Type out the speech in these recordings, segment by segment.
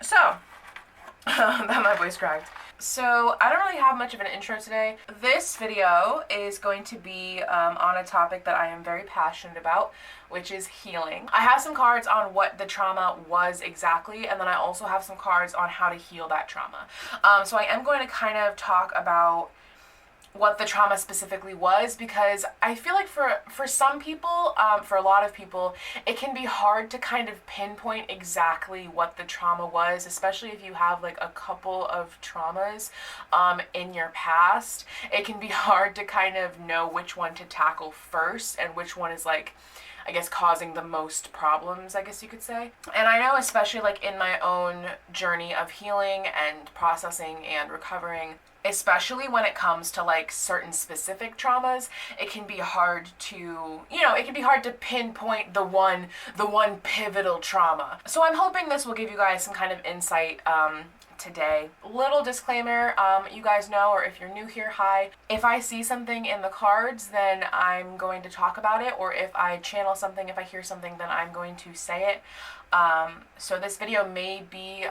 So, that my voice cracked. So, I don't really have much of an intro today. This video is going to be on a topic that I am very passionate about, which is healing. I have some cards on what the trauma was exactly, and then I also have some cards on how to heal that trauma. So I am going to kind of talk about what the trauma specifically was, because I feel like for some people, for a lot of people, it can be hard to kind of pinpoint exactly what the trauma was, especially if you have like a couple of traumas in your past. It can be hard to kind of know which one to tackle first and which one is like, I guess, causing the most problems, I guess you could say. And I know, especially like in my own journey of healing and processing and recovering, especially when it comes to like certain specific traumas, it can be hard to, it can be hard to pinpoint the one pivotal trauma. So I'm hoping this will give you guys some kind of insight today. Little disclaimer, you guys know, or if you're new here, hi. If I see something in the cards, then I'm going to talk about it, or if I channel something, if I hear something, then I'm going to say it. So this video may be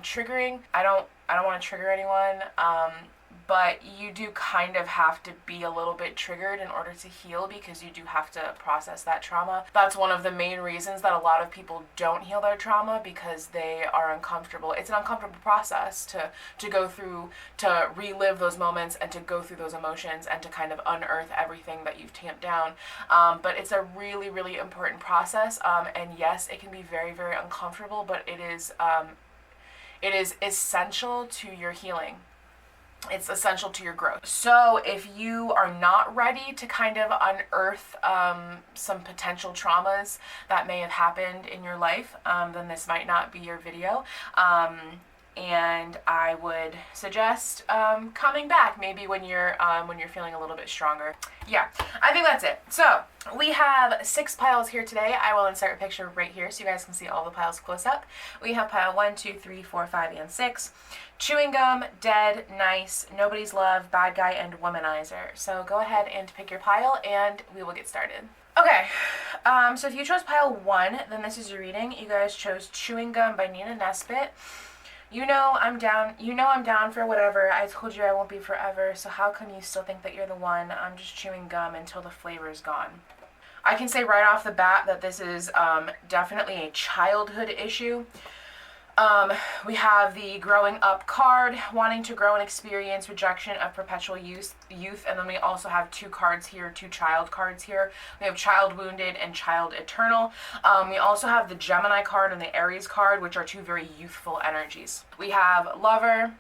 triggering. I don't want to trigger anyone. But you do kind of have to be a little bit triggered in order to heal, because you do have to process that trauma. That's one of the main reasons that a lot of people don't heal their trauma, because they are uncomfortable. It's an uncomfortable process to go through, to relive those moments and to go through those emotions and to kind of unearth everything that you've tamped down. But it's a really, really important process. And yes, it can be very, very uncomfortable, but it is essential to your healing. It's essential to your growth. So if you are not ready to kind of unearth some potential traumas that may have happened in your life, then this might not be your video. And I would suggest coming back maybe when you're feeling a little bit stronger. Yeah, I think that's it. So we have 6 piles here today. I will insert a picture right here so you guys can see all the piles close up. We have pile 1, 2, 3, 4, 5, and 6. Chewing Gum, Dead, Nice, Nobodies Love, Bad Guy, and Womanizer. So go ahead and pick your pile and we will get started. Okay, so if you chose pile 1, then this is your reading. You guys chose Chewing Gum by Nina Nesbitt. You know I'm down for whatever. I told you I won't be forever, so how come you still think that you're the one? I'm just chewing gum until the flavor's gone. I can say right off the bat that this is definitely a childhood issue. We have the growing up card, wanting to grow and experience rejection of perpetual youth, and then we also have 2 cards here, 2 child cards here. We have child wounded and child eternal. We also have the Gemini card and the Aries card, which are 2 very youthful energies. We have lover,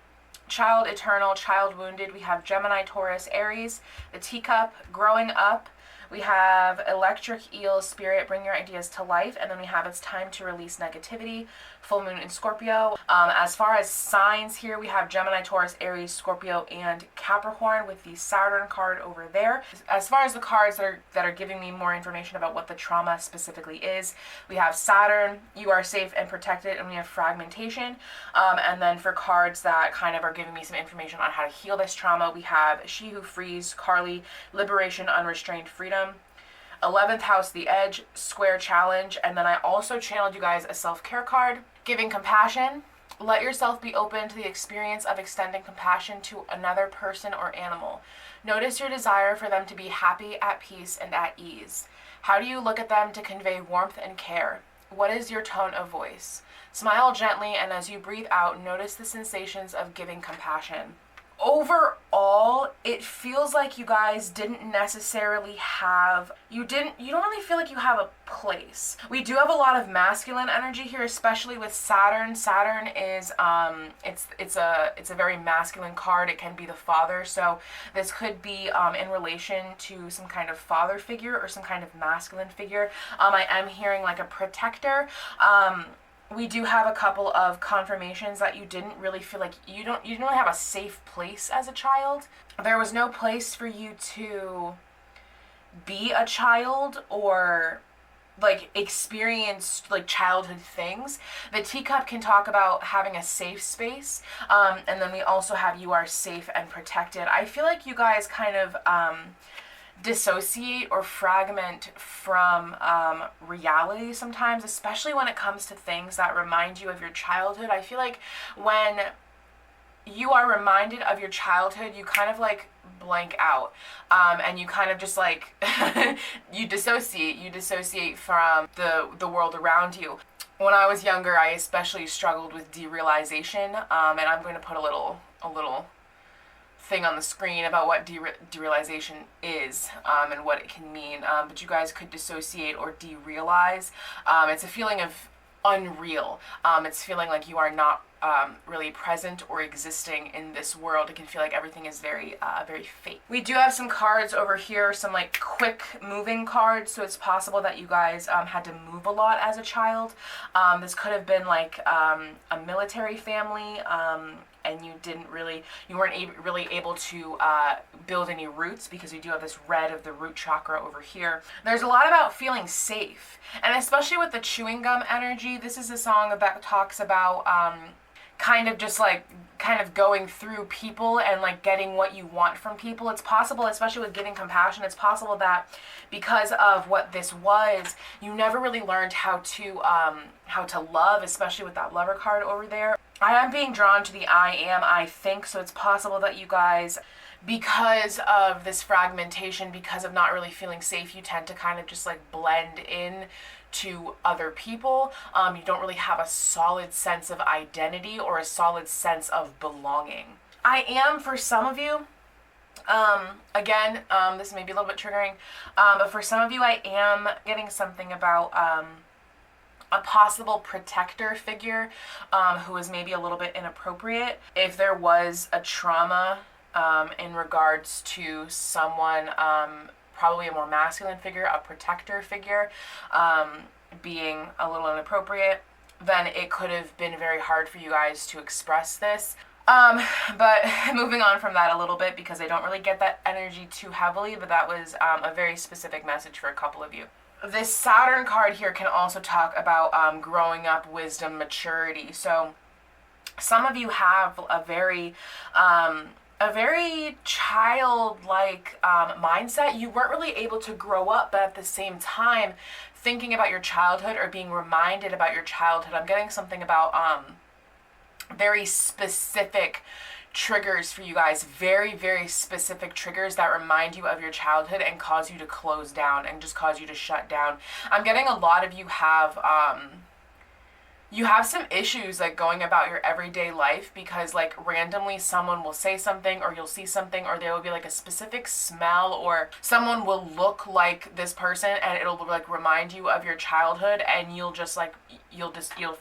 child eternal, child wounded. We have Gemini, Taurus, Aries, the teacup, growing up. We have electric eel, spirit, bring your ideas to life, and then we have it's time to release negativity, full moon in Scorpio. As far as signs here, we have Gemini, Taurus, Aries, Scorpio, and Capricorn with the Saturn card over there. As far as the cards that are giving me more information about what the trauma specifically is, we have Saturn, you are safe and protected, and we have fragmentation. And then for cards that kind of are giving me some information on how to heal this trauma, we have She Who Frees, Carly, liberation, unrestrained freedom. 11th house, the edge, square challenge, and then I also channeled you guys a self-care card, giving compassion. Let yourself be open to the experience of extending compassion to another person or animal. Notice your desire for them to be happy, at peace, and at ease. How do you look at them to convey warmth and care? What is your tone of voice? Smile gently, and as you breathe out, notice the sensations of giving compassion. Overall, it feels like you guys didn't necessarily have, you don't really feel like you have a place. We do have a lot of masculine energy here, especially with Saturn. Saturn is, it's a very masculine card. It can be the father, so this could be in relation to some kind of father figure or some kind of masculine figure. I am hearing like a protector. We do have a couple of confirmations that you didn't really feel like you didn't really have a safe place as a child. There was no place for you to be a child or like experience like childhood things. The teacup can talk about having a safe space, and then we also have you are safe and protected. I feel like you guys kind of dissociate or fragment from reality sometimes, especially when it comes to things that remind you of your childhood. I feel like when you are reminded of your childhood, you kind of like blank out, and you kind of just like you dissociate from the world around you. When I was younger, I especially struggled with derealization, and I'm going to put a little thing on the screen about what derealization is, and what it can mean, but you guys could dissociate or derealize. It's a feeling of unreal. It's feeling like you are not really present or existing in this world. It can feel like everything is very fake. We do have some cards over here, some like quick moving cards, so it's possible that you guys had to move a lot as a child. This could have been like a military family, and you weren't really able to build any roots, because we do have this red of the root chakra over here. There's a lot about feeling safe, and especially with the chewing gum energy, this is a song that talks about kind of going through people and like getting what you want from people. It's possible, especially with giving compassion, it's possible that because of what this was, you never really learned how to love, especially with that lover card over there. I am being drawn to the I think, so it's possible that you guys, because of this fragmentation, because of not really feeling safe, you tend to kind of just like blend in to other people. You don't really have a solid sense of identity or a solid sense of belonging. I am, for some of you, again, this may be a little bit triggering, but for some of you, I am getting something about a possible protector figure who is maybe a little bit inappropriate. If there was a trauma in regards to someone, probably a more masculine figure, a protector figure, being a little inappropriate, then it could have been very hard for you guys to express this. But moving on from that a little bit, because I don't really get that energy too heavily, but that was a very specific message for a couple of you. This Saturn card here can also talk about growing up, wisdom, maturity. So some of you have a very childlike mindset. You weren't really able to grow up, but at the same time, thinking about your childhood or being reminded about your childhood. I'm getting something about very specific triggers for you guys, very, very specific triggers that remind you of your childhood and cause you to close down and just cause you to shut down. I'm getting a lot of you have some issues like going about your everyday life, because like randomly someone will say something, or you'll see something, or there will be like a specific smell, or someone will look like this person and it'll like remind you of your childhood, and you'll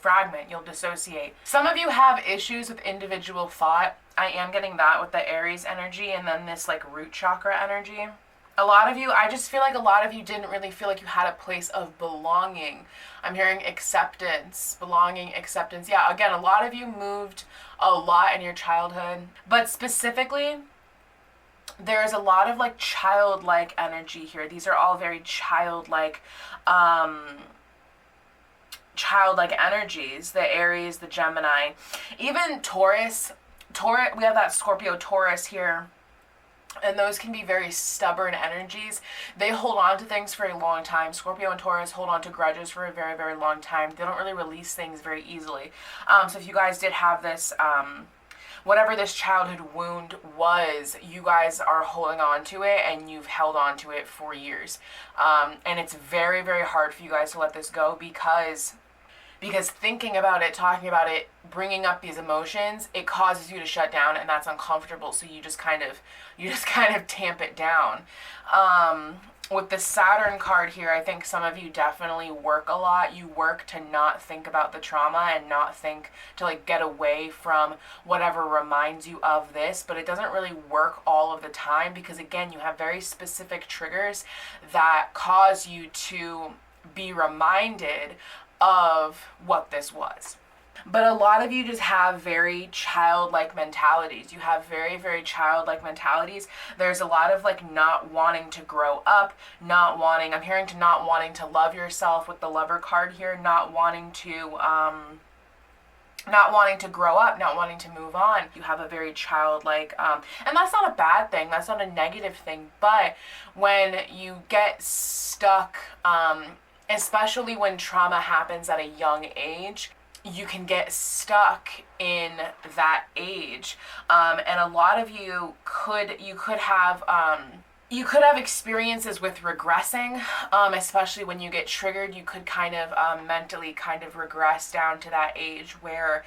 fragment, you'll dissociate. Some of you have issues with individual thought. I am getting that with the Aries energy, and then this like root chakra energy. A lot of you, I just feel like a lot of you didn't really feel like you had a place of belonging. I'm hearing acceptance, belonging, acceptance. Yeah, again, a lot of you moved a lot in your childhood, but specifically, there's a lot of like childlike energy here. These are all very childlike energies, the Aries, the Gemini, even Taurus, we have that Scorpio, Taurus here. And those can be very stubborn energies. They hold on to things for a long time. Scorpio and Taurus hold on to grudges for a very, very long time. They don't really release things very easily. So if you guys did have this, whatever this childhood wound was, you guys are holding on to it, and you've held on to it for years. And it's very, very hard for you guys to let this go, because thinking about it, talking about it, bringing up these emotions, it causes you to shut down, and that's uncomfortable. So you just kind of tamp it down. With the Saturn card here, I think some of you definitely work a lot. You work to not think about the trauma and not think to like get away from whatever reminds you of this, but it doesn't really work all of the time, because again, you have very specific triggers that cause you to be reminded of what this was. But a lot of you just have very childlike mentalities. You have very, very childlike mentalities. There's a lot of like not wanting to grow up, I'm hearing to not wanting to love yourself with the lover card here, not wanting to not wanting to grow up, not wanting to move on. You have a very childlike, and that's not a bad thing, that's not a negative thing, but when you get stuck, especially when trauma happens at a young age, you can get stuck in that age, and a lot of you could have experiences with regressing, especially when you get triggered. You could kind of mentally kind of regress down to that age where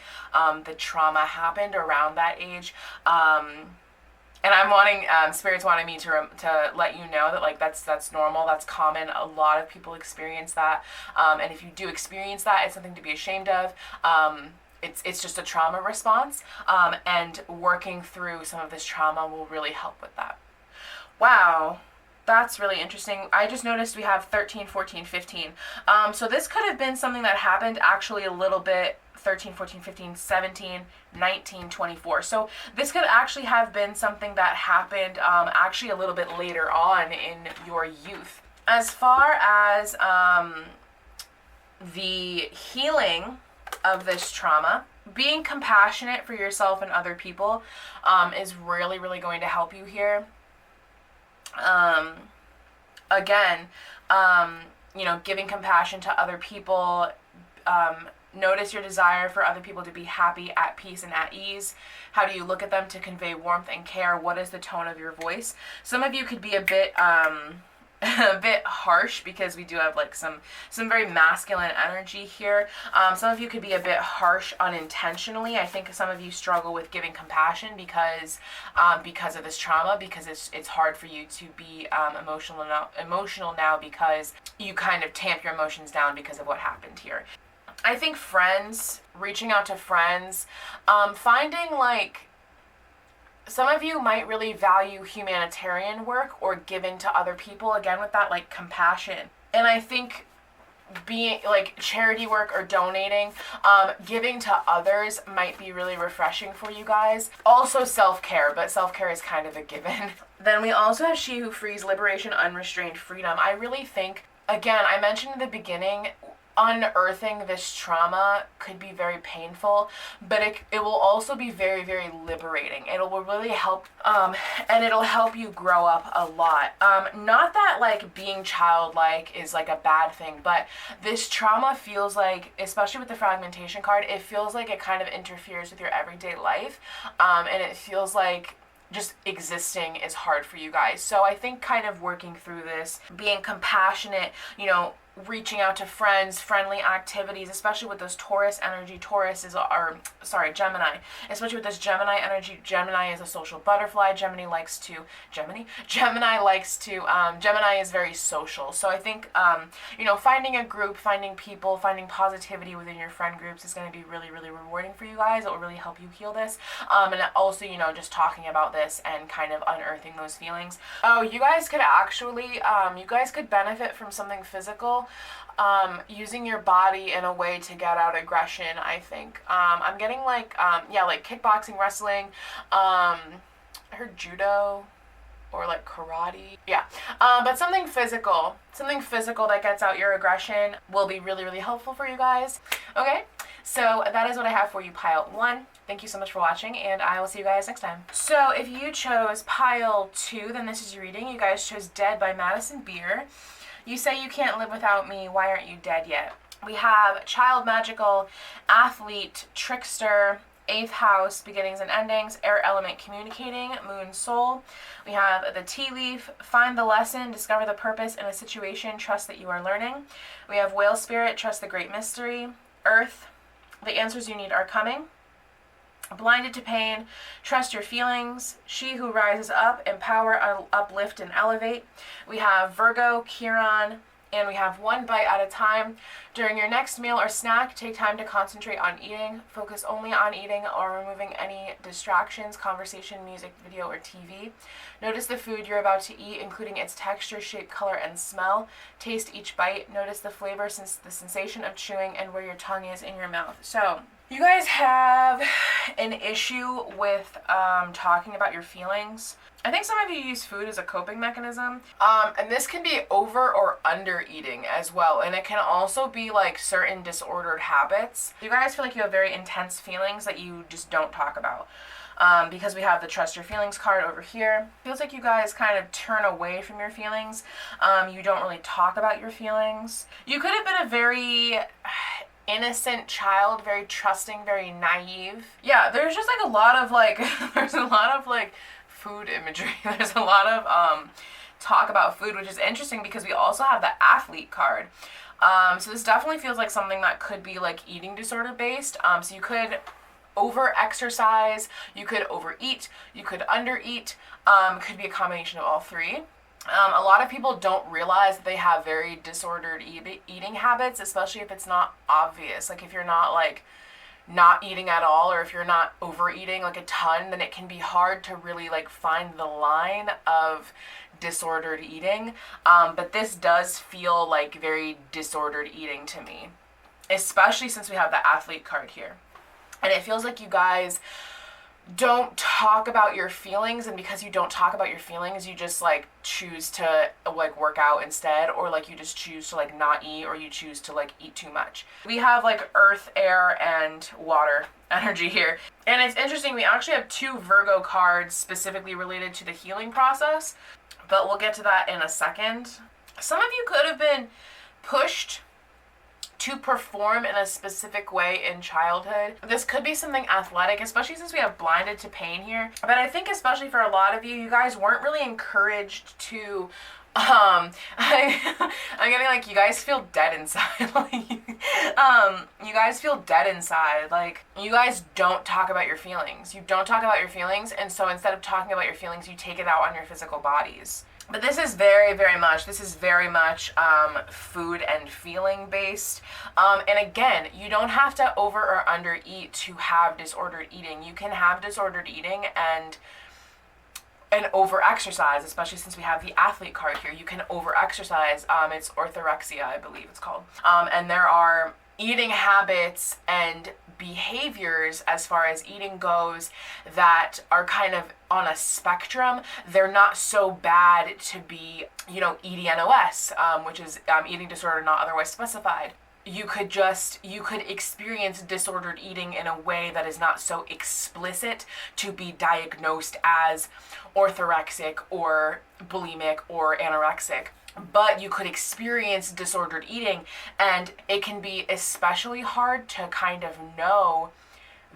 the trauma happened around that age. And I'm wanting, Spirit's wanting me to let you know that, like, that's normal, that's common. A lot of people experience that. And if you do experience that, it's something to be ashamed of. It's just a trauma response. And working through some of this trauma will really help with that. Wow, that's really interesting. I just noticed we have 13, 14, 15. So this could have been something that happened actually a little bit, 13, 14, 15, 17, 19, 24. So this could actually have been something that happened actually a little bit later on in your youth. As far as the healing of this trauma, being compassionate for yourself and other people is really, really going to help you here. Again, giving compassion to other people, notice your desire for other people to be happy, at peace, and at ease. How do you look at them to convey warmth and care? What is the tone of your voice? Some of you could be a bit, a bit harsh, because we do have like some very masculine energy here. Some of you could be a bit harsh unintentionally. I think some of you struggle with giving compassion because of this trauma, because it's hard for you to be emotional now because you kind of tamp your emotions down because of what happened here. I think friends, reaching out to friends, finding like, some of you might really value humanitarian work or giving to other people, again with that like compassion. And I think being like charity work or donating, giving to others might be really refreshing for you guys. Also self-care, but self-care is kind of a given. Then we also have She Who Frees, Liberation, Unrestrained Freedom. I really think, again, I mentioned in the beginning, unearthing this trauma could be very painful, but it will also be very, very liberating. It will really help, and it'll help you grow up a lot. Not that like being childlike is like a bad thing, but this trauma feels like, especially with the fragmentation card, it feels like it kind of interferes with your everyday life, and it feels like just existing is hard for you guys. So I think kind of working through this, being compassionate, reaching out to friends, friendly activities, especially with this Taurus energy. Gemini. Especially with this Gemini energy. Gemini is a social butterfly. Gemini is very social. So I think, finding a group, finding people, finding positivity within your friend groups is going to be really, really rewarding for you guys. It will really help you heal this. And also, just talking about this and kind of unearthing those feelings. Oh, you guys could actually, benefit from something physical. Using your body in a way to get out aggression, I think. I'm getting like kickboxing, wrestling, I heard judo, or like karate. Yeah. But something physical that gets out your aggression will be really, really helpful for you guys. Okay, so that is what I have for you, pile 1. Thank you so much for watching, and I will see you guys next time. So if you chose pile 2, then this is your reading. You guys chose Dead by Madison Beer. You say you can't live without me, why aren't you dead yet? We have Child Magical, Athlete, Trickster, 8th House, Beginnings and Endings, Air Element, Communicating, Moon, Soul. We have the Tea Leaf, Find the Lesson, Discover the Purpose in a Situation, Trust that you are learning. We have Whale Spirit, Trust the Great Mystery, Earth, The Answers You Need Are Coming. Blinded to Pain, Trust Your Feelings, She Who Rises Up, Empower, Uplift, and Elevate. We have Virgo, Chiron, and we have One Bite at a Time. During your next meal or snack, take time to concentrate on eating. Focus only on eating or removing any distractions, conversation, music, video, or TV. Notice the food you're about to eat, including its texture, shape, color, and smell. Taste each bite. Notice the flavor, the sensation of chewing, and where your tongue is in your mouth. So, you guys have an issue with talking about your feelings. I think some of you use food as a coping mechanism. And this can be over or under eating as well. And it can also be like certain disordered habits. You guys feel like you have very intense feelings that you just don't talk about. Because we have the Trust Your Feelings card over here. Feels like you guys kind of turn away from your feelings. You don't really talk about your feelings. You could have been a very innocent child, very trusting, very naive. Yeah, there's just like a lot of like, there's a lot of like food imagery. There's a lot of talk about food, which is interesting because we also have the athlete card. So this definitely feels like something that could be like eating disorder based. So you could over exercise, you could overeat, you could undereat, could be a combination of all three. A lot of people don't realize that they have very disordered eating habits, especially if it's not obvious. Like if you're not like not eating at all, or if you're not overeating like a ton, then it can be hard to really like find the line of disordered eating. But this does feel like very disordered eating to me, especially since we have the athlete card here. And it feels like you guys don't talk about your feelings, and because you don't talk about your feelings, you just like choose to like work out instead, or like you just choose to like not eat, or you choose to like eat too much. We have like earth, air, and water energy here. And it's interesting, we actually have 2 Virgo cards specifically related to the healing process, but we'll get to that in a second. Some of you could have been pushed to perform in a specific way in childhood. This could be something athletic, especially since we have blinded to pain here. But I think especially for a lot of you, you guys weren't really encouraged to I'm getting like, you guys feel dead inside. Like, you guys feel dead inside. Like, you guys don't talk about your feelings. You don't talk about your feelings, and so instead of talking about your feelings, you take it out on your physical bodies. But this is very much food and feeling based. And again, you don't have to over or under eat to have disordered eating. You can have disordered eating and over exercise, especially since we have the athlete card here. You can over exercise. It's orthorexia, I believe it's called. And there are eating habits and behaviors as far as eating goes that are kind of on a spectrum. They're not so bad to be, EDNOS, which is eating disorder not otherwise specified. You could experience disordered eating in a way that is not so explicit to be diagnosed as orthorexic or bulimic or anorexic. But you could experience disordered eating, and it can be especially hard to kind of know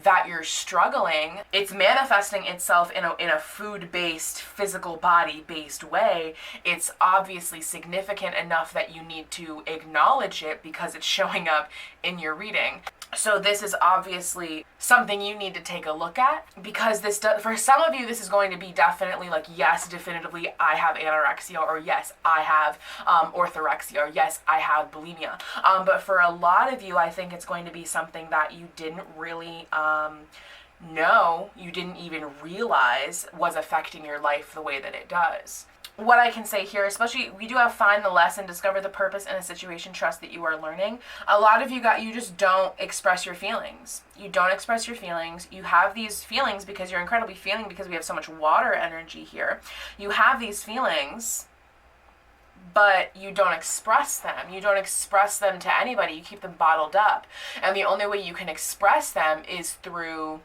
that you're struggling. It's manifesting itself in a food-based, physical body-based way. It's obviously significant enough that you need to acknowledge it because it's showing up in your reading. So this is obviously something you need to take a look at, because for some of you, this is going to be definitely like, yes, definitively, I have anorexia, or yes, I have orthorexia, or yes, I have bulimia. But for a lot of you, I think it's going to be something that you didn't really know, you didn't even realize was affecting your life the way that it does. What I can say here, especially, we do have find the lesson, discover the purpose in a situation, trust that you are learning. A lot of you just don't express your feelings. You don't express your feelings. You have these feelings because you're incredibly feeling, because we have so much water energy here. You have these feelings, but you don't express them. You don't express them to anybody. You keep them bottled up. And the only way you can express them is through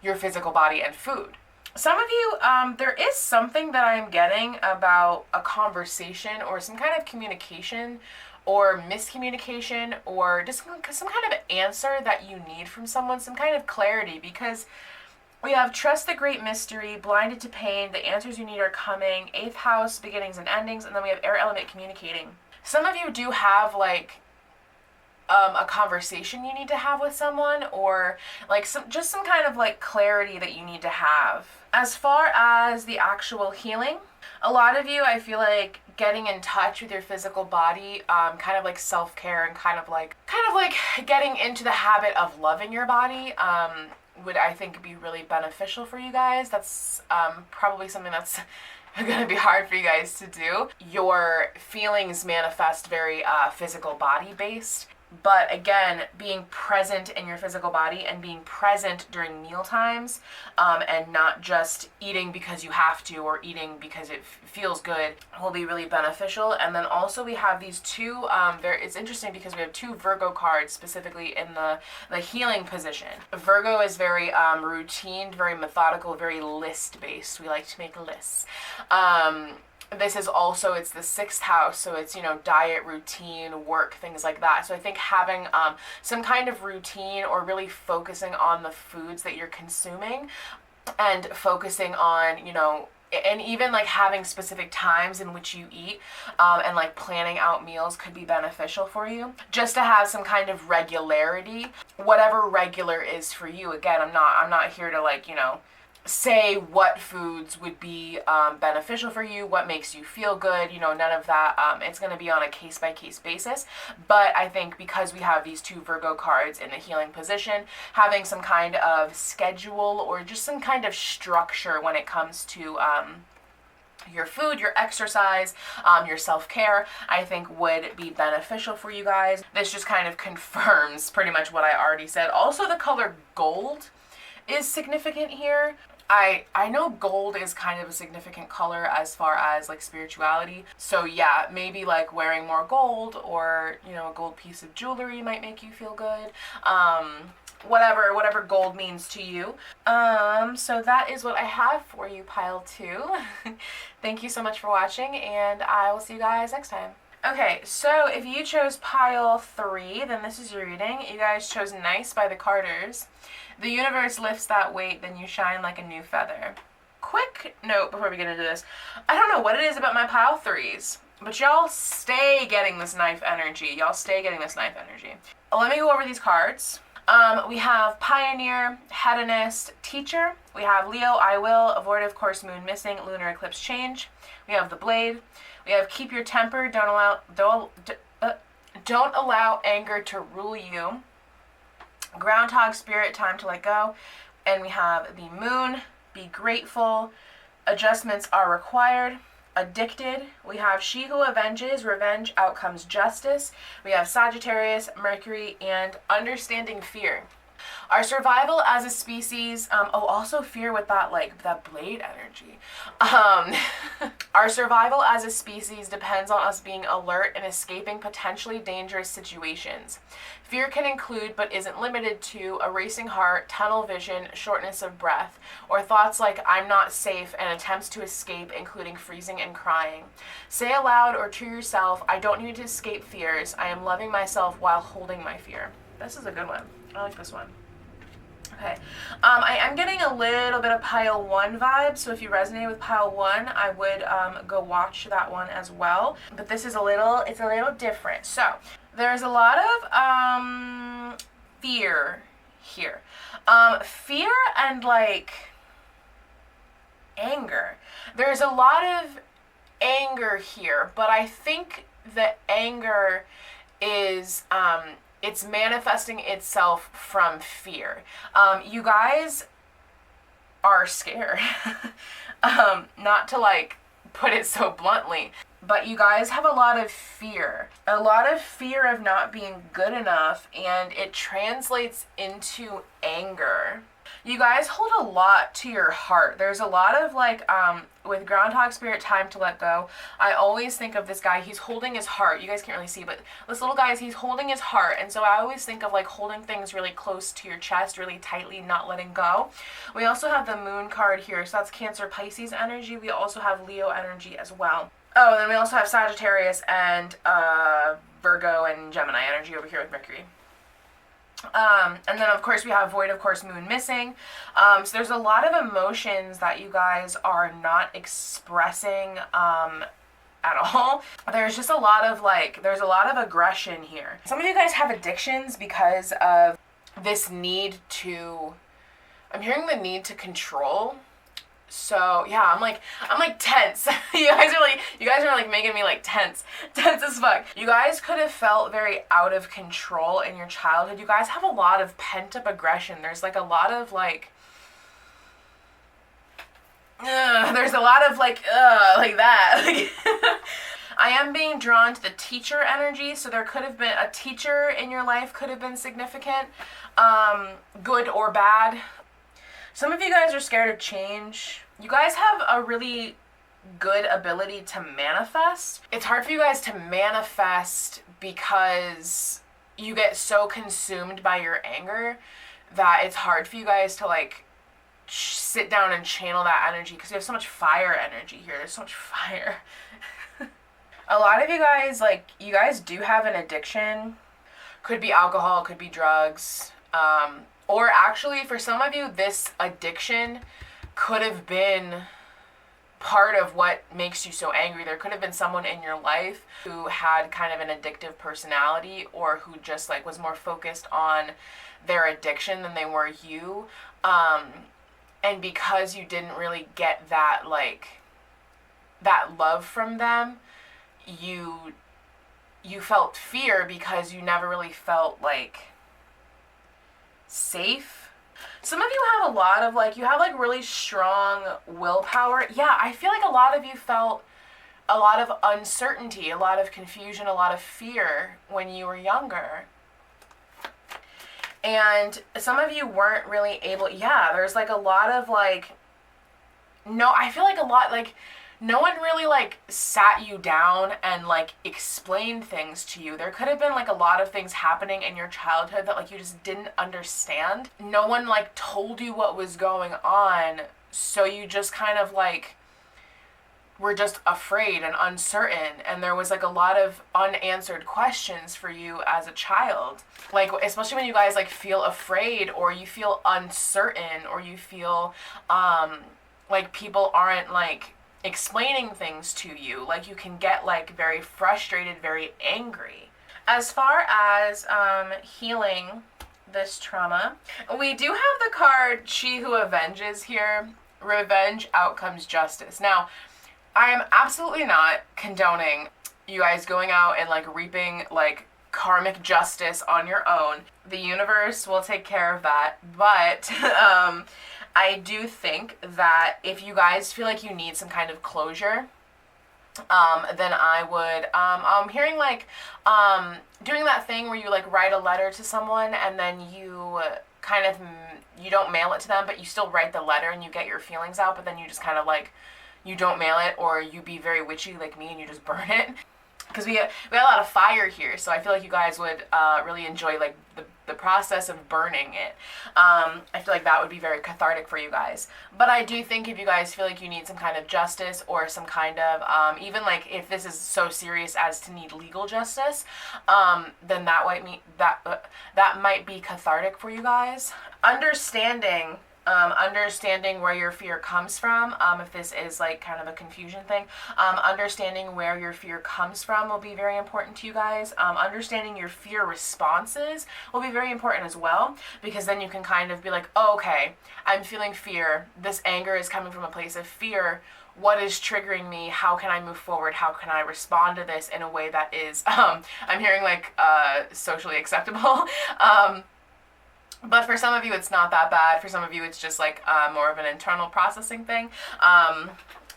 your physical body and food. Some of you, there is something that I'm getting about a conversation or some kind of communication or miscommunication, or just some kind of answer that you need from someone, some kind of clarity, because we have trust the great mystery, blinded to pain, the answers you need are coming, 8th house, beginnings and endings, and then we have air element communicating. Some of you do have like a conversation you need to have with someone, or like some kind of like clarity that you need to have. As far as the actual healing, a lot of you, I feel like getting in touch with your physical body, kind of like self-care, and kind of like getting into the habit of loving your body, would, I think, be really beneficial for you guys. That's probably something that's going to be hard for you guys to do. Your feelings manifest very physical body based. But again, being present in your physical body and being present during meal times, and not just eating because you have to or eating because it feels good, will be really beneficial. And then also we have these two, it's interesting because we have two Virgo cards specifically in the healing position. Virgo is very routine, very methodical, very list-based. We like to make lists. This is also, it's the 6th house, so it's, diet, routine, work, things like that. So I think having some kind of routine, or really focusing on the foods that you're consuming, and focusing on, and even like having specific times in which you eat, and like planning out meals could be beneficial for you. Just to have some kind of regularity, whatever regular is for you. Again, I'm not here to like, say what foods would be beneficial for you, what makes you feel good, none of that. It's going to be on a case-by-case basis. But I think because we have these two Virgo cards in the healing position, having some kind of schedule or just some kind of structure when it comes to your food, your exercise, your self-care, I think would be beneficial for you guys. This just kind of confirms pretty much what I already said. Also, the color gold is significant here. I know gold is kind of a significant color as far as like spirituality. So yeah, maybe like wearing more gold, or, a gold piece of jewelry might make you feel good. Whatever gold means to you. So that is what I have for you, pile 2. Thank you so much for watching, and I will see you guys next time. Okay, so if you chose pile 3, then this is your reading. You guys chose Nice by the Carters. The universe lifts that weight, then you shine like a new feather. Quick note before we get into this. I don't know what it is about my pile 3s, but y'all stay getting this knife energy. Let me go over these cards. We have Pioneer, Hedonist, Teacher. We have Leo, I Will, Avoidtive Course, Moon Missing, Lunar Eclipse Change. We have the Blade. We have Keep Your Temper, don't allow anger to rule you. Groundhog Spirit, Time to Let Go. And we have the Moon, Be Grateful, Adjustments Are Required. Addicted. We have She Who Avenges, Revenge Outcomes Justice. We have Sagittarius, Mercury, and Understanding Fear. Our survival as a species, also fear with that, that blade energy. Our survival as a species depends on us being alert and escaping potentially dangerous situations. Fear can include, but isn't limited to, a racing heart, tunnel vision, shortness of breath, or thoughts like I'm not safe and attempts to escape, including freezing and crying. Say aloud or to yourself, I don't need to escape fears. I am loving myself while holding my fear. This is a good one. I like this one. Okay, I am getting a little bit of pile 1 vibes, so if you resonate with pile 1, I would go watch that one as well. But this is it's a little different. So there's a lot of fear here. Fear and anger. There's a lot of anger here, but I think the anger is it's manifesting itself from fear. You guys are scared. Not to put it so bluntly, but you guys have a lot of fear. A lot of fear of not being good enough, and it translates into anger. You guys hold a lot to your heart. There's a lot of with Groundhog Spirit, Time to Let Go, I always think of this guy. He's holding his heart. You guys can't really see, but this little guy, he's holding his heart. And so I always think of holding things really close to your chest, really tightly, not letting go. We also have the Moon card here. So that's Cancer, Pisces energy. We also have Leo energy as well. Oh, and then we also have Sagittarius and Virgo and Gemini energy over here with Mercury. And then of course we have Void, of course, Moon Missing. So there's a lot of emotions that you guys are not expressing at all. There's just a lot of there's a lot of aggression here. Some of you guys have addictions because of this need to, I'm hearing the need to control. So yeah, I'm tense. You guys are making me tense as fuck. You guys could have felt very out of control in your childhood. You guys have a lot of pent up aggression. There's a lot of there's a lot of like that. I am being drawn to the teacher energy, so there could have been a teacher in your life, could have been significant, good or bad. Some of you guys are scared of change. You guys have a really good ability to manifest. It's hard for you guys to manifest because you get so consumed by your anger that it's hard for you guys to like sit down and channel that energy, because you have so much fire energy here. There's so much fire. A lot of you guys, like, you guys do have an addiction. Could be alcohol, could be drugs. Or actually, for some of you, this addiction could have been part of what makes you so angry. There could have been someone in your life who had kind of an addictive personality, or who just like was more focused on their addiction than they were you. And because you didn't really get that, like, that love from them, you felt fear because you never really felt like safe. Some of you have a lot of like, you have like really strong willpower. Yeah, I feel like a lot of you felt a lot of uncertainty, a lot of confusion, a lot of fear when you were younger. And some of you weren't really able, yeah, there's like a lot of like, no, I feel like a lot, like, no one really like sat you down and like explained things to you. There could have been like a lot of things happening in your childhood that like you just didn't understand. No one like told you what was going on, so you just kind of like were just afraid and uncertain, and there was like a lot of unanswered questions for you as a child. Like, especially when you guys like feel afraid, or you feel uncertain, or you feel like people aren't like explaining things to you, like you can get like very frustrated, very angry. As far as healing this trauma, we do have the card She Who Avenges here. Revenge outcomes justice. Now, I am absolutely not condoning you guys going out and like reaping like karmic justice on your own. The universe will take care of that, but I do think that if you guys feel like you need some kind of closure, then I would, I'm hearing like, doing that thing where you like write a letter to someone and then you kind of, you don't mail it to them, but you still write the letter and you get your feelings out, but then you just kind of like, you don't mail it, or you be very witchy like me and you just burn it. Because we got a lot of fire here, so I feel like you guys would really enjoy like the process of burning it. I feel like that would be very cathartic for you guys. But I do think if you guys feel like you need some kind of justice, or some kind of, even like if this is so serious as to need legal justice, then that might be cathartic for you guys. Understanding where your fear comes from, if this is like kind of a confusion thing, understanding where your fear comes from will be very important to you guys. Understanding your fear responses will be very important as well, because then you can kind of be like, oh, okay, I'm feeling fear. This anger is coming from a place of fear. What is triggering me? How can I move forward? How can I respond to this in a way that is, I'm hearing like, socially acceptable. But for some of you, it's not that bad. For some of you, it's just like more of an internal processing thing.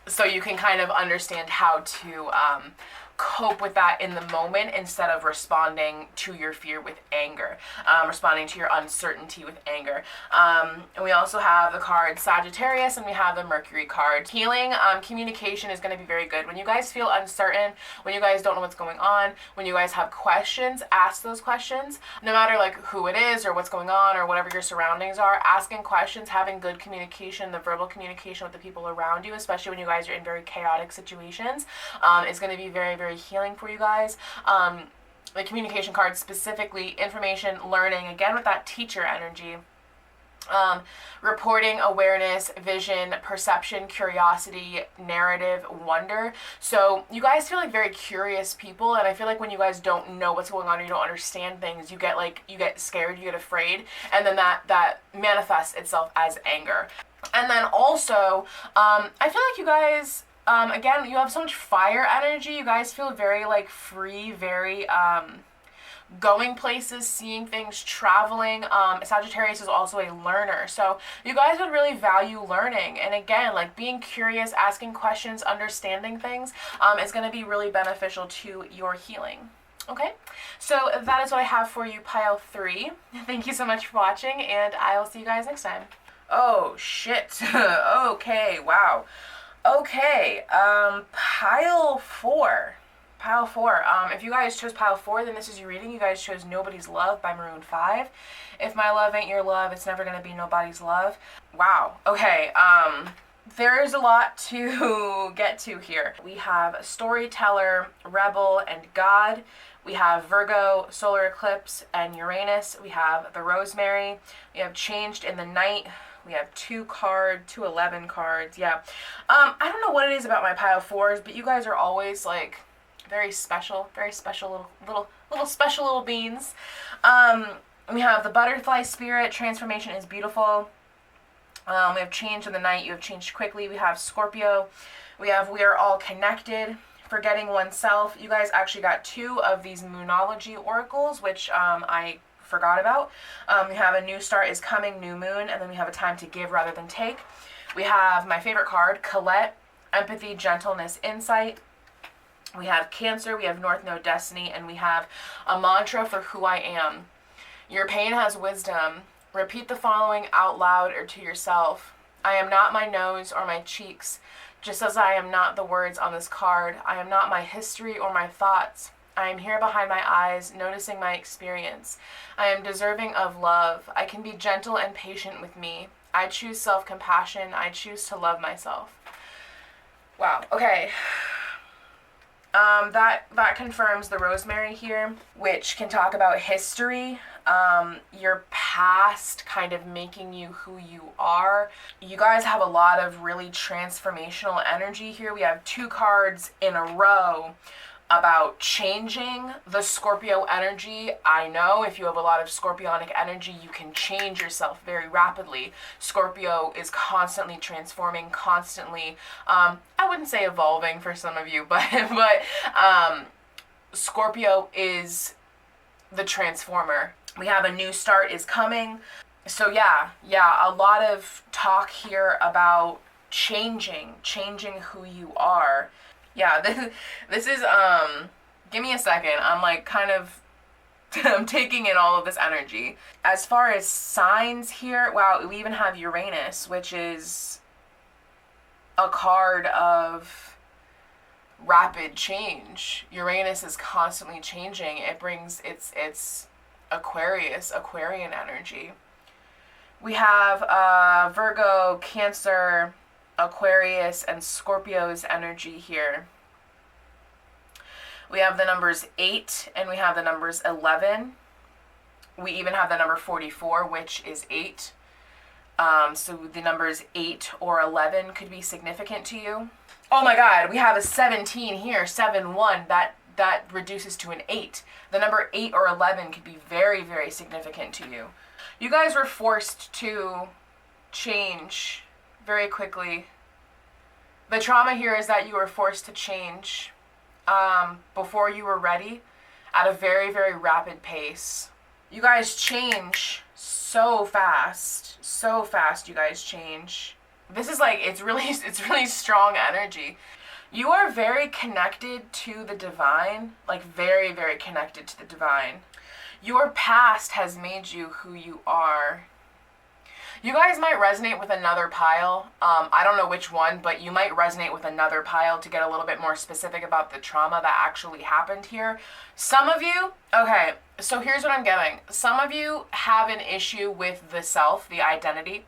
So you can kind of understand how to cope with that in the moment, instead of responding to your fear with anger, responding to your uncertainty with anger. And we also have the card Sagittarius, and we have the Mercury card. Healing, communication is going to be very good. When you guys feel uncertain, when you guys don't know what's going on, when you guys have questions, ask those questions. No matter like who it is or what's going on or whatever your surroundings are, asking questions, having good communication, the verbal communication with the people around you, especially when you guys are in very chaotic situations, is going to be very, very healing for you guys. The communication card specifically, information, learning, again with that teacher energy. Reporting, awareness, vision, perception, curiosity, narrative, wonder. So you guys feel like very curious people, and I feel like when you guys don't know what's going on or you don't understand things, you get scared, you get afraid, and then that manifests itself as anger. And then also, I feel like you guys, again, you have so much fire energy. You guys feel very like free, very going places, seeing things, traveling. Sagittarius is also a learner. So you guys would really value learning. And again, like being curious, asking questions, understanding things is going to be really beneficial to your healing. Okay, so that is what I have for you, pile 3. Thank you so much for watching, and I will see you guys next time. Oh, shit. Okay, wow. Okay, pile 4. Pile 4. If you guys chose pile 4, then this is your reading. You guys chose Nobodies Love by Maroon 5. If my love ain't your love, it's never going to be nobody's love. Wow. Okay, there is a lot to get to here. We have Storyteller, Rebel, and God. We have Virgo, Solar Eclipse, and Uranus. We have the Rosemary. We have Changed in the Night. We have 211 cards. Yeah. I don't know what it is about my pile 4s, but you guys are always like very special little special little beans. We have the Butterfly Spirit. Transformation is beautiful. We have Change in the Night. You have changed quickly. We have Scorpio. We have We Are All Connected. Forgetting Oneself. You guys actually got 2 of these Moonology oracles, which I forgot about. We have A New Start is Coming, New Moon, and then we have A Time to Give Rather Than Take. We have my favorite card, Colette, Empathy, Gentleness, Insight. We have Cancer, we have North Node Destiny, and we have a mantra for who I am. Your pain has wisdom. Repeat the following out loud or to yourself. I am not my nose or my cheeks. Just as I am not the words on this card, I am not my history or my thoughts. I am here behind my eyes, noticing my experience. I am deserving of love. I can be gentle and patient with me. I choose self-compassion. I choose to love myself. Wow, okay. That confirms the Rosemary here, which can talk about history, your past kind of making you who you are. You guys have a lot of really transformational energy here. We have 2 cards in a row about changing the Scorpio energy. I know if you have a lot of Scorpionic energy, you can change yourself very rapidly. Scorpio is constantly transforming, constantly, I wouldn't say evolving for some of you, but Scorpio is the transformer. We have A New Start is Coming. So yeah, a lot of talk here about changing who you are. Yeah, this is, give me a second. I'm like kind of, I'm taking in all of this energy. As far as signs here, wow, we even have Uranus, which is a card of rapid change. Uranus is constantly changing. It brings, it's Aquarian energy. We have Virgo, Cancer, Aquarius, and Scorpio's energy here. We have the numbers 8 and we have the numbers 11. We even have the number 44, which is 8. So the numbers 8 or 11 could be significant to you. Oh my God, we have a 17 here, 7-1. That reduces to an 8. The number 8 or 11 could be very, very significant to you. You guys were forced to change very quickly. The trauma here is that you were forced to change before you were ready at a very, very rapid pace. You guys change so fast you guys change. This is like, it's really strong energy. You are very connected to the divine, like very, very connected to the divine. Your past has made you who you are. You guys might resonate with another pile. I don't know which one, but you might resonate with another pile to get a little bit more specific about the trauma that actually happened here. Some of you, okay, so here's what I'm getting. Some of you have an issue with the self, the identity.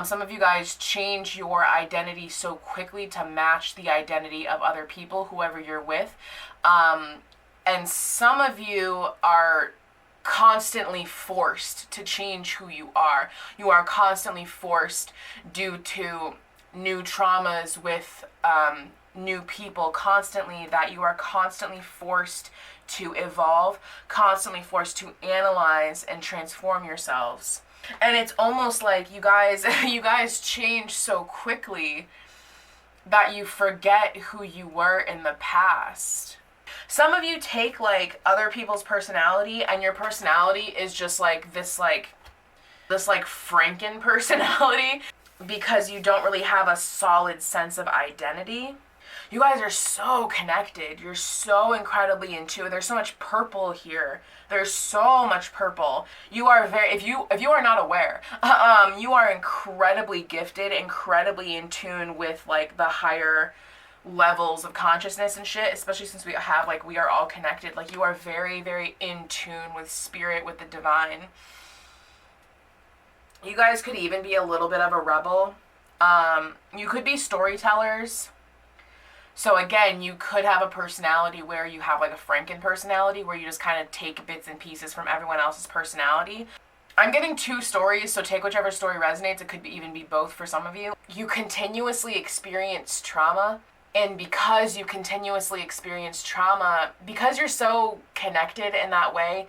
Some of you guys change your identity so quickly to match the identity of other people, whoever you're with. And some of you are constantly forced to change who you are. You are constantly forced due to new traumas with new people, constantly, that you are constantly forced to evolve, constantly forced to analyze and transform yourselves. And it's almost like you guys change so quickly that you forget who you were in the past. Some of you take like other people's personality, and your personality is just like this Franken personality, because you don't really have a solid sense of identity. You guys are so connected. You're so incredibly into it. There's so much purple here. There's so much purple. You are if you are not aware, you are incredibly gifted, incredibly in tune with like the higher levels of consciousness and shit, especially since we are all connected. Like, you are very, very in tune with spirit, with the divine. You guys could even be a little bit of a rebel. You could be storytellers. So again, you could have a personality where you have like a Franken personality, where you just kind of take bits and pieces from everyone else's personality. I'm getting 2 stories, so take whichever story resonates. It could even be both for some of you. You continuously experience trauma, and because you continuously experience trauma, because you're so connected in that way,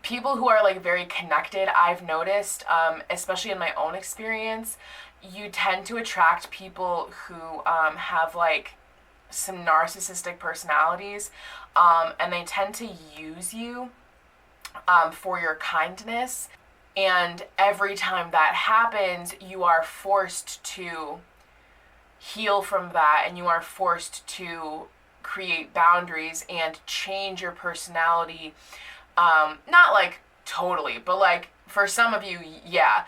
people who are like very connected, I've noticed, especially in my own experience, you tend to attract people who have like some narcissistic personalities, and they tend to use you for your kindness. And every time that happens, you are forced to heal from that, and you are forced to create boundaries and change your personality. Not like totally, but like for some of you, yeah,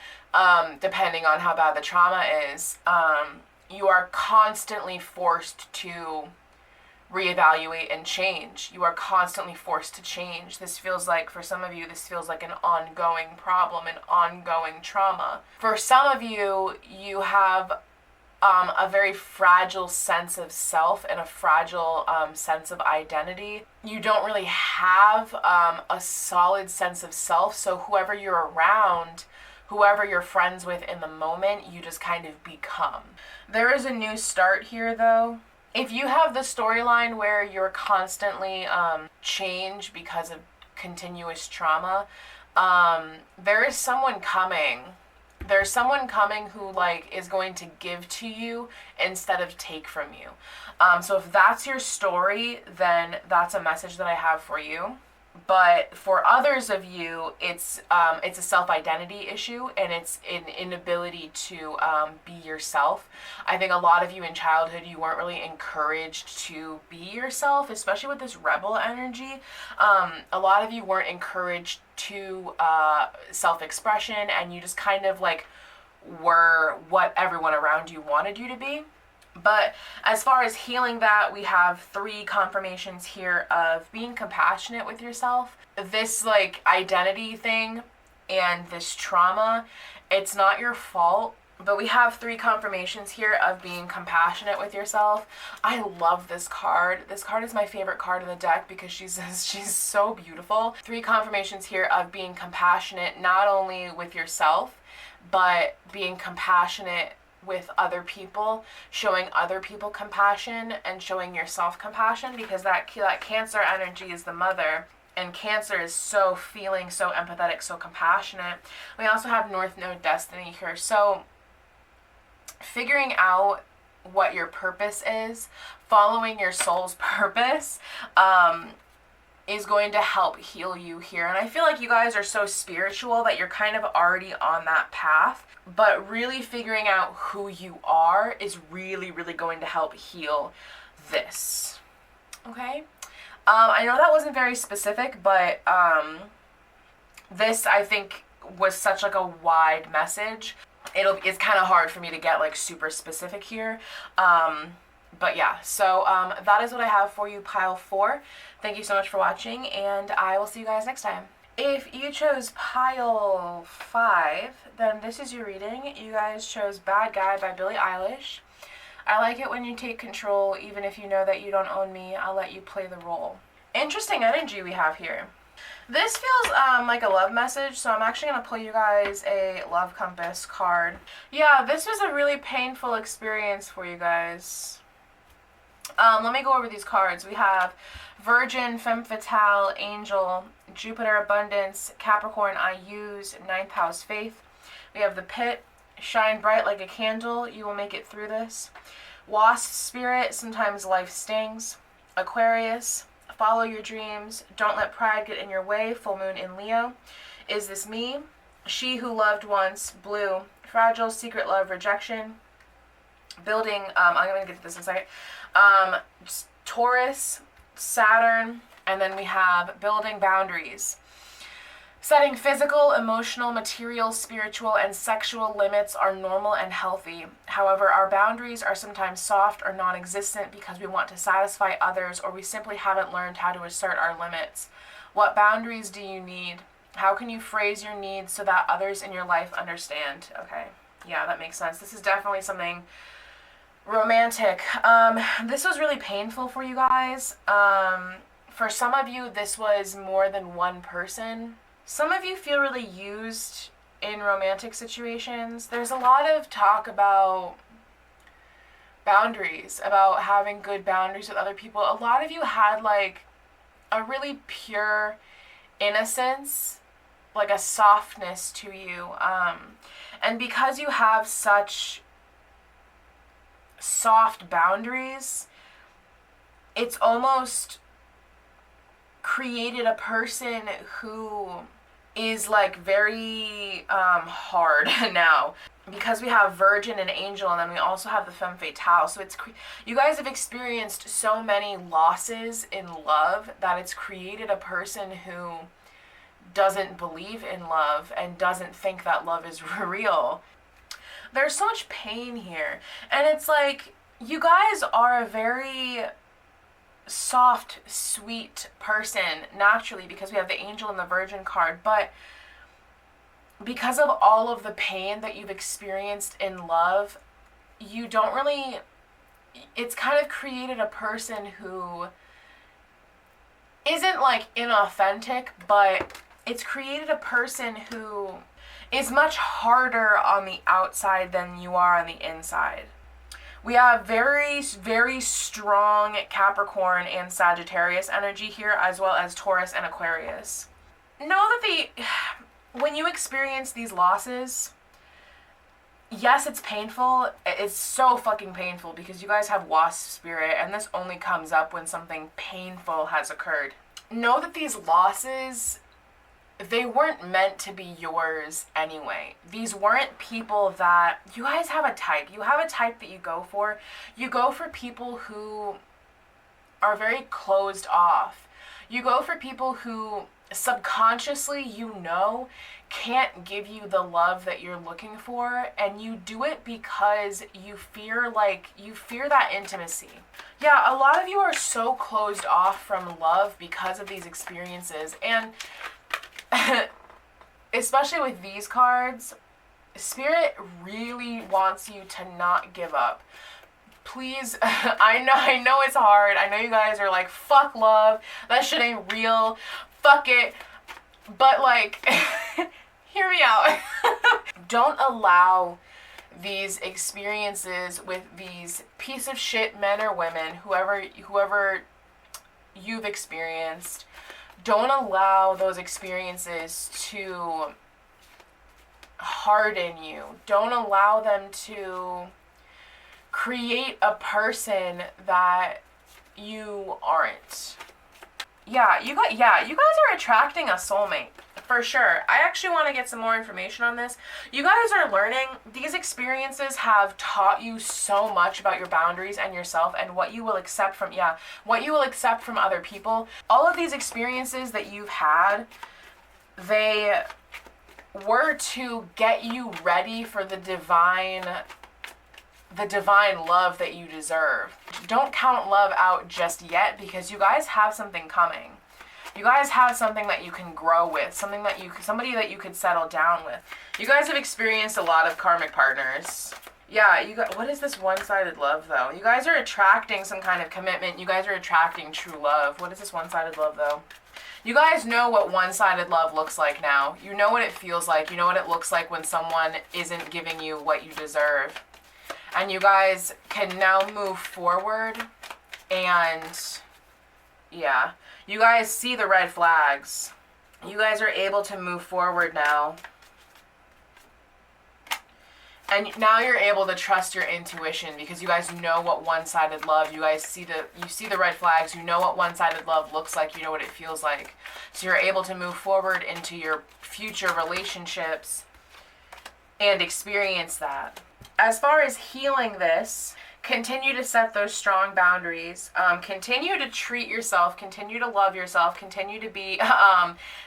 depending on how bad the trauma is, you are constantly forced to reevaluate and change. You are constantly forced to change. This feels like, for some of you, this feels like an ongoing problem, an ongoing trauma. For some of you, you have a very fragile sense of self and a fragile sense of identity. You don't really have a solid sense of self, so whoever you're around, whoever you're friends with in the moment, you just kind of become. There is a new start here, though. If you have the storyline where you're constantly changed because of continuous trauma, there is someone coming. There's someone coming who like is going to give to you instead of take from you. So if that's your story, then that's a message that I have for you. But for others of you, it's a self-identity issue, and it's an inability to be yourself. I think a lot of you in childhood, you weren't really encouraged to be yourself, especially with this rebel energy. A lot of you weren't encouraged to self-expression, and you just kind of like were what everyone around you wanted you to be. But as far as healing that, we have 3 confirmations here of being compassionate with yourself. This like identity thing and this trauma, it's not your fault. But we have 3 confirmations here of being compassionate with yourself. I love this card. This card is my favorite card in the deck because she's so beautiful. 3 confirmations here of being compassionate, not only with yourself, but being compassionate with other people, showing other people compassion and showing yourself compassion, because that Cancer energy is the mother, and Cancer is so feeling, so empathetic, so compassionate. We also have North Node Destiny here. So figuring out what your purpose is, following your soul's purpose, is going to help heal you here. And I feel like you guys are so spiritual that you're kind of already on that path, but really figuring out who you are is really, really going to help heal this. Okay? I know that wasn't very specific, but this, I think, was such like a wide message. It's kind of hard for me to get like super specific here. But yeah, so that is what I have for you, pile 4. Thank you so much for watching, and I will see you guys next time. If you chose pile 5, then this is your reading. You guys chose Bad Guy by Billie Eilish. I like it when you take control, even if you know that you don't own me. I'll let you play the role. Interesting energy we have here. This feels like a love message, so I'm actually going to pull you guys a Love Compass card. Yeah, this was a really painful experience for you guys. Let me go over these cards. We have Virgin, Femme Fatale, Angel, Jupiter, Abundance, Capricorn, I Use, 9th House, Faith. We have the Pit, Shine bright like a candle, you will make it through this. Wasp Spirit, sometimes life stings. Aquarius, follow your dreams. Don't let pride get in your way. Full moon in Leo. Is this me? She who loved once. Blue. Fragile, secret love, rejection. Building, I'm going to get to this in a second. Taurus, Saturn, and then we have building boundaries. Setting physical, emotional, material, spiritual, and sexual limits are normal and healthy. However, our boundaries are sometimes soft or non-existent because we want to satisfy others, or we simply haven't learned how to assert our limits. What boundaries do you need? How can you phrase your needs so that others in your life understand? Okay, yeah, that makes sense. This is definitely something romantic. This was really painful for you guys. For some of you, this was more than one person. Some of you feel really used in romantic situations. There's a lot of talk about boundaries, about having good boundaries with other people. A lot of you had like a really pure innocence, like a softness to you. And because you have such soft boundaries, it's almost created a person who is like very hard now, because we have Virgin and Angel, and then we also have the Femme Fatale. So it's you guys have experienced so many losses in love that it's created a person who doesn't believe in love and doesn't think that love is real. There's so much pain here, and it's like you guys are a very soft, sweet person naturally, because we have the Angel and the Virgin card, but because of all of the pain that you've experienced in love, you don't really, it's kind of created a person who isn't like inauthentic, but it's created a person who is much harder on the outside than you are on the inside. We have very, very strong Capricorn and Sagittarius energy here, as well as Taurus and Aquarius. Know that when you experience these losses, yes, it's painful. It's so fucking painful because you guys have wasp spirit, and this only comes up when something painful has occurred. Know that these losses, they weren't meant to be yours anyway. These weren't people that, you guys have a type. You have a type that you go for. You go for people who are very closed off. You go for people who subconsciously, you know, can't give you the love that you're looking for, and you do it because you fear that intimacy. Yeah, a lot of you are so closed off from love because of these experiences, and especially with these cards, Spirit really wants you to not give up. Please, I know it's hard. I know you guys are like, fuck love, that shit ain't real, fuck it. But like, hear me out. Don't allow these experiences with these piece of shit men or women, whoever you've experienced, don't allow those experiences to harden you. Don't allow them to create a person that you aren't. Yeah, you guys are attracting a soulmate, for sure. I actually want to get some more information on this. You guys are learning. These experiences have taught you so much about your boundaries and yourself, and what you will accept from other people. All of these experiences that you've had, they were to get you ready for the divine love that you deserve. Don't count love out just yet, because you guys have something coming. You guys have something that you can grow with, somebody that you could settle down with. You guys have experienced a lot of karmic partners. Yeah, what is this one-sided love though? You guys are attracting some kind of commitment. You guys are attracting true love. What is this one-sided love though? You guys know what one-sided love looks like now. You know what it feels like. You know what it looks like when someone isn't giving you what you deserve. And you guys can now move forward, and yeah, you guys see the red flags. You guys are able to move forward now. And now you're able to trust your intuition because you guys know what one-sided love, you see the red flags, you know what one-sided love looks like, you know what it feels like. So you're able to move forward into your future relationships and experience that. As far as healing this, continue to set those strong boundaries. Continue to treat yourself, continue to love yourself, continue to be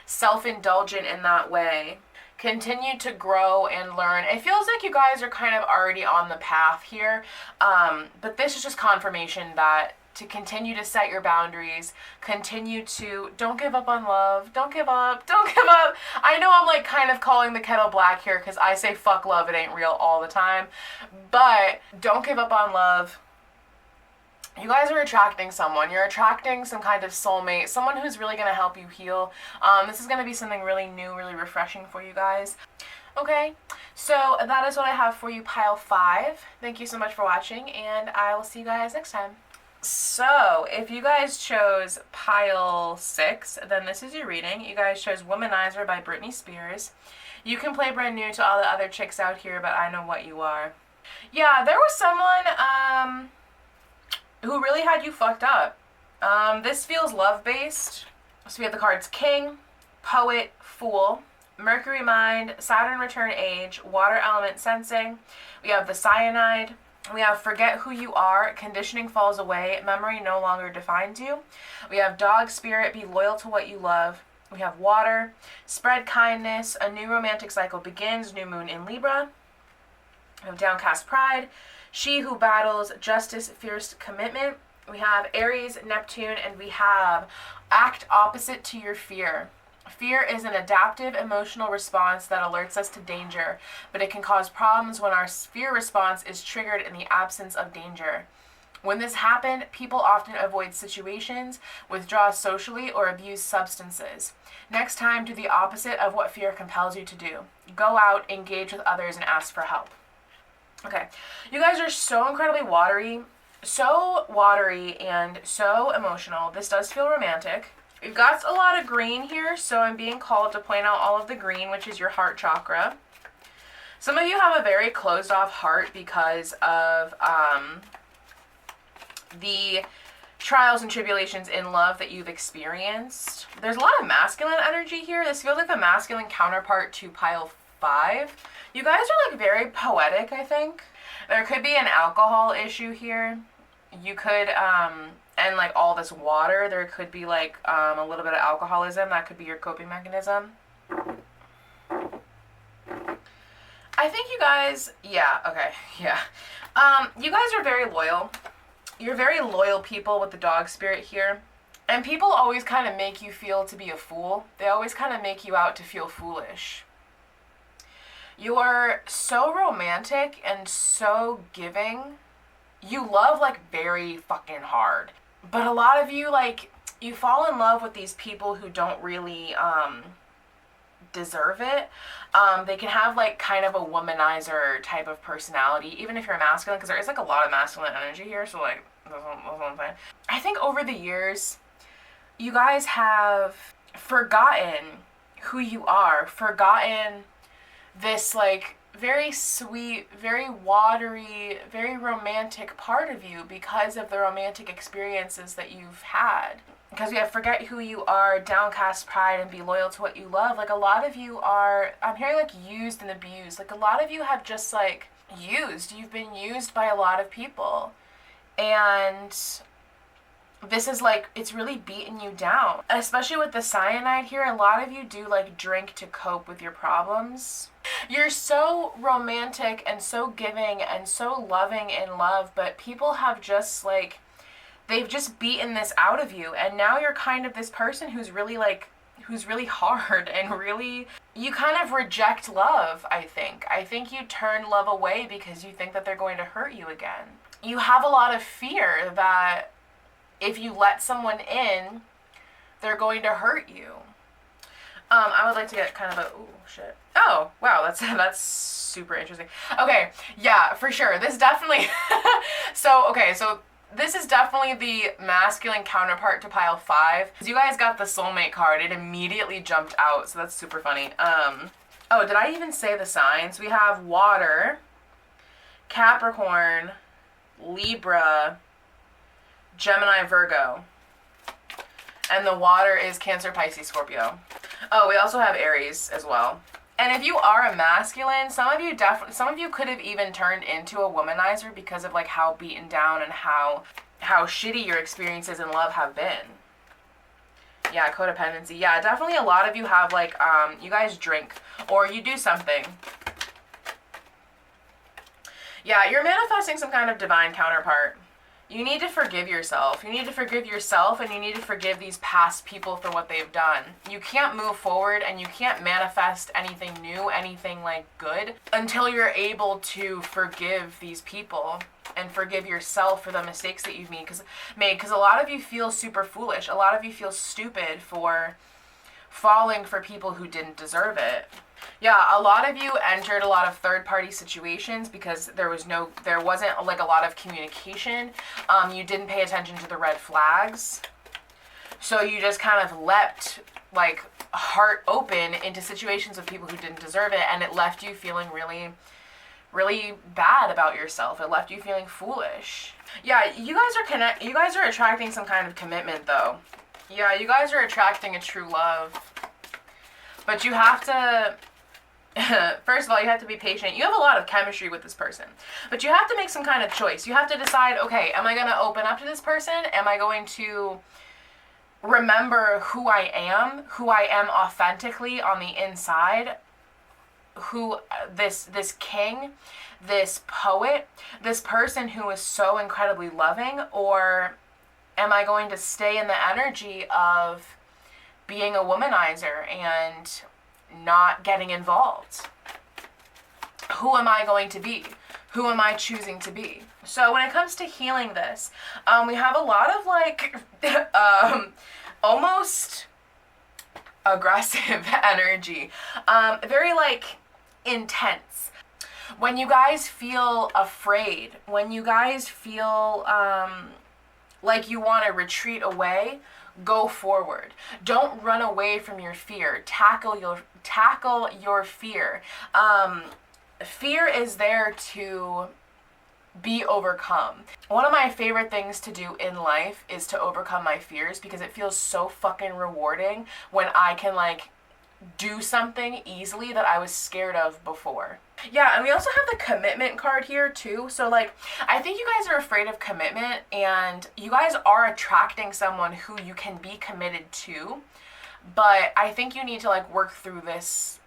self-indulgent in that way. Continue to grow and learn. It feels like you guys are kind of already on the path here, but this is just confirmation that to continue to set your boundaries, continue to, don't give up on love, don't give up. I know I'm like kind of calling the kettle black here because I say fuck love, it ain't real all the time, but don't give up on love. You guys are attracting someone. You're attracting some kind of soulmate, someone who's really going to help you heal. This is going to be something really new, really refreshing for you guys. Okay, so that is what I have for you, pile 5. Thank you so much for watching, and I will see you guys next time. So, if you guys chose pile 6, then this is your reading. You guys chose Womanizer by Britney Spears. You can play brand new to all the other chicks out here, but I know what you are. Yeah, there was someone, who really had you fucked up. This feels love-based. So we have the cards King, Poet, Fool, Mercury Mind, Saturn Return Age, Water Element Sensing. We have the Cyanide. We have Forget Who You Are, Conditioning Falls Away, Memory No Longer Defines You. We have Dog Spirit, Be Loyal to What You Love. We have Water, Spread Kindness, A New Romantic Cycle Begins, New Moon in Libra. We have Downcast Pride, She Who Battles, Justice, Fierce Commitment. We have Aries, Neptune, and we have Act Opposite to Your Fear. Fear is an adaptive emotional response that alerts us to danger, but it can cause problems when our fear response is triggered in the absence of danger. When this happens, people often avoid situations, withdraw socially, or abuse substances. Next time, do the opposite of what fear compels you to do. Go out, engage with others, and ask for help. Okay, you guys are so incredibly watery and so emotional. This does feel romantic. We've got a lot of green here, so I'm being called to point out all of the green, which is your heart chakra. Some of you have a very closed off heart because of the trials and tribulations in love that you've experienced. There's a lot of masculine energy here. This feels like the masculine counterpart to pile 5. You guys are like very poetic, I think. There could be an alcohol issue here. You could, and like all this water, there could be like a little bit of alcoholism. That could be your coping mechanism. I think you guys, you guys are very loyal. You're very loyal people with the dog spirit here. And people always kind of make you feel to be a fool. They always kind of make you out to feel foolish. You're so romantic and so giving. You love like very fucking hard. But a lot of you, like, you fall in love with these people who don't really deserve it. They can have like kind of a womanizer type of personality, even if you're masculine, because there is like a lot of masculine energy here, so like that's what I'm saying. I think over the years you guys have forgotten who you are, forgotten this like very sweet, very watery, very romantic part of you because of the romantic experiences that you've had. Because we have Forget Who You Are, Downcast Pride, and Be Loyal to What You Love. Like a lot of you are, I'm hearing like used and abused. Like a lot of you have just like used. You've been used by a lot of people. And this is like, it's really beaten you down. Especially with the cyanide here, a lot of you do like drink to cope with your problems. You're so romantic and so giving and so loving in love, but people have just like, they've just beaten this out of you, and now you're kind of this person who's really hard and really, you kind of reject love, I think. I think you turn love away because you think that they're going to hurt you again. You have a lot of fear that if you let someone in, they're going to hurt you. I would like to get kind of a, ooh, shit. Oh, wow, that's super interesting. Okay, yeah, for sure. This definitely, so this is definitely the masculine counterpart to pile 5. You guys got the soulmate card. It immediately jumped out, so that's super funny. Oh, did I even say the signs? We have water, Capricorn, Libra, Gemini, Virgo. And the water is Cancer, Pisces, Scorpio. Oh, we also have Aries as well. And if you are a masculine, some of you could have even turned into a womanizer because of like how beaten down and how shitty your experiences in love have been. Yeah, codependency. Yeah, definitely a lot of you have like you guys drink or you do something. Yeah, you're manifesting some kind of divine counterpart. You need to forgive yourself. You need to forgive yourself and you need to forgive these past people for what they've done. You can't move forward and you can't manifest anything new, anything like good, until you're able to forgive these people and forgive yourself for the mistakes that you've made. Because a lot of you feel super foolish. A lot of you feel stupid for falling for people who didn't deserve it. Yeah, a lot of you entered a lot of third-party situations because there wasn't like a lot of communication. You didn't pay attention to the red flags. So you just kind of leapt like heart open into situations with people who didn't deserve it, and it left you feeling really, really bad about yourself. It left you feeling foolish. Yeah, you guys are attracting some kind of commitment though. Yeah, you guys are attracting a true love. But you have to first of all, you have to be patient. You have a lot of chemistry with this person, but you have to make some kind of choice. You have to decide, okay, am I going to open up to this person? Am I going to remember who I am authentically on the inside? Who this king, this poet, this person who is so incredibly loving? Or am I going to stay in the energy of being a womanizer and not getting involved? Who am I going to be? Who am I choosing to be? So when it comes to healing this, we have a lot of like almost aggressive energy, very like intense. When you guys feel afraid, when you guys feel like you want to retreat away, go forward. Don't run away from your fear. Tackle your fear. Fear is there to be overcome. One of my favorite things to do in life is to overcome my fears because it feels so fucking rewarding when I can like do something easily that I was scared of before. Yeah, and we also have the commitment card here too. So like, I think you guys are afraid of commitment and you guys are attracting someone who you can be committed to. But I think you need to like work through this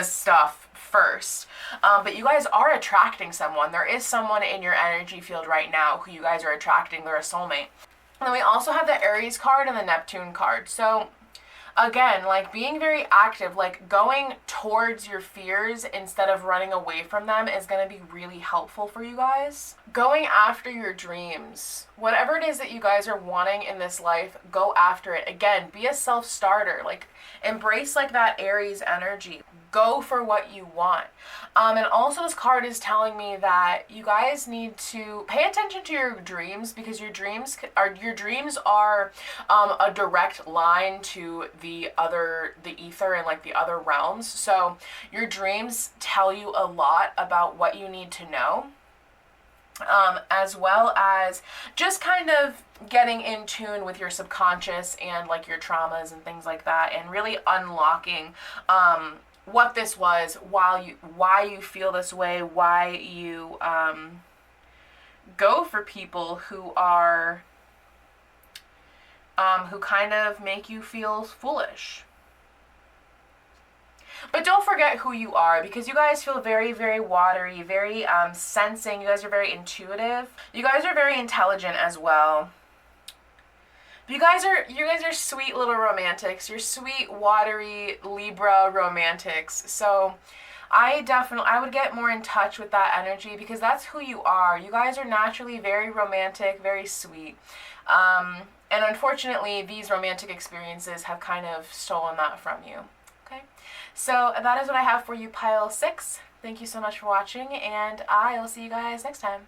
stuff first. But you guys are attracting someone. There is someone in your energy field right now who you guys are attracting. They're a soulmate. And then we also have the Aries card and the Neptune card. So again, like being very active, like going towards your fears instead of running away from them is going to be really helpful for you guys. Going after your dreams, whatever it is that you guys are wanting in this life, go after it. Again, be a self-starter, like embrace like that Aries energy. Go for what you want. And also this card is telling me that you guys need to pay attention to your dreams because your dreams are a direct line to the ether and like the other realms. So your dreams tell you a lot about what you need to know. As well as just kind of getting in tune with your subconscious and like your traumas and things like that, and really unlocking what this was, why you feel this way, why you go for people who are who kind of make you feel foolish. But don't forget who you are, because you guys feel very, very watery, very sensing. You guys are very intuitive. You guys are very intelligent as well. You guys are sweet little romantics. You're sweet, watery Libra romantics. So I would get more in touch with that energy because that's who you are. You guys are naturally very romantic, very sweet. And unfortunately, these romantic experiences have kind of stolen that from you. Okay? So that is what I have for you, Pile 6. Thank you so much for watching, and I will see you guys next time.